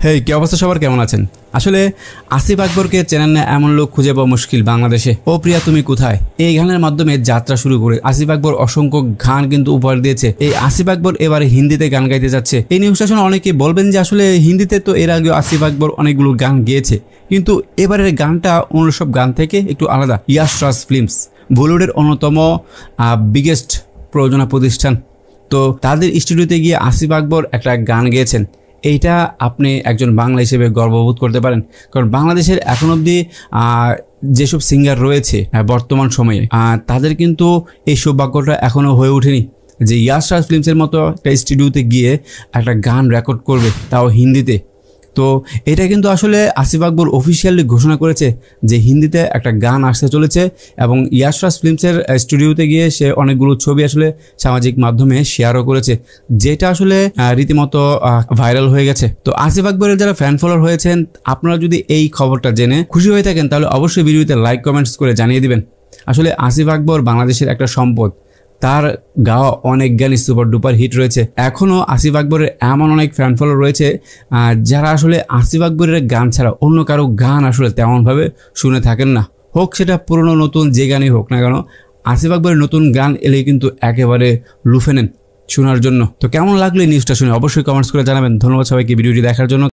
হেই, কি অবস্থা সবার, কেমন আছেন? আসলে আসিফ আকবরকে চেনেন না এমন লোক খুঁজে পাওয়া মুশকিল বাংলাদেশে। ও প্রিয়া তুমি কোথায়, এই গানের মাধ্যমে যাত্রা শুরু করে আসিফ আকবর অসংখ্য গান কিন্তু উপহার দিয়েছে। এই আসিফ আকবর এবারে হিন্দিতে গান গাইতে যাচ্ছে। এই নিউজটা শুনে অনেকে বলবেন যে আসলে হিন্দিতে তো এর আগেও আসিফ আকবর অনেকগুলো গান গেয়েছে, কিন্তু এবারের গানটা অন্য সব গান থেকে একটু আলাদা। ইয়াশ রাজ ফিল্মস বলিউডের অন্যতম বিগেস্ট প্রযোজনা প্রতিষ্ঠান, তো তাদের স্টুডিওতে গিয়ে আসিফ আকবর একটা গান গেয়েছেন। এইটা আপনি একজন বাংলা হিসেবে গর্ববোধ করতে পারেন, কারণ বাংলাদেশের এখন অবধি যেসব সিঙ্গার রয়েছে বর্তমান সময়ে তাদের কিন্তু এই সৌভাগ্যটা এখনও হয়ে ওঠেনি যে ইয়াশ রাজ ফিল্মসের মতো একটা স্টুডিওতে গিয়ে একটা গান রেকর্ড করবে, তাও হিন্দিতে। তো এটা কিন্তু আসলে আসিফ আকবর অফিসিয়ালি ঘোষণা করেছে যে হিন্দিতে একটা গান আসতে চলেছে, এবং ইয়াশ রাজ ফিল্মসের স্টুডিওতে গিয়ে সে অনেকগুলো ছবি আসলে সামাজিক মাধ্যমে শেয়ারও করেছে, যেটা আসলে রীতিমতো ভাইরাল হয়ে গেছে। তো আসিফ আকবরের যারা ফ্যান ফলোয়ার হয়েছেন, আপনারা যদি এই খবরটা জেনে খুশি হয়ে থাকেন তাহলে অবশ্যই ভিডিওতে লাইক কমেন্টস করে জানিয়ে দিবেন। আসলে আসিফ আকবর বাংলাদেশের একটা সম্পদ, তার গাওয়া অনেক গানই সুপার ডুপার হিট রয়েছে। এখনও আসিফ আকবরের এমন অনেক ফ্যান ফলোয়ার রয়েছে যারা আসলে আসিফ আকবরের গান ছাড়া অন্য কারো গান আসলে তেমনভাবে শুনে থাকেন না, হোক সেটা পুরনো নতুন যে গানই হোক না কেন। আসিফ আকবরের নতুন গান এলেই কিন্তু একেবারে লুফে নেন শোনার জন্য। তো কেমন লাগলো এই নিউজটা শুনে অবশ্যই কমেন্টস করে জানাবেন। ধন্যবাদ সবাইকে ভিডিওটি দেখার জন্য।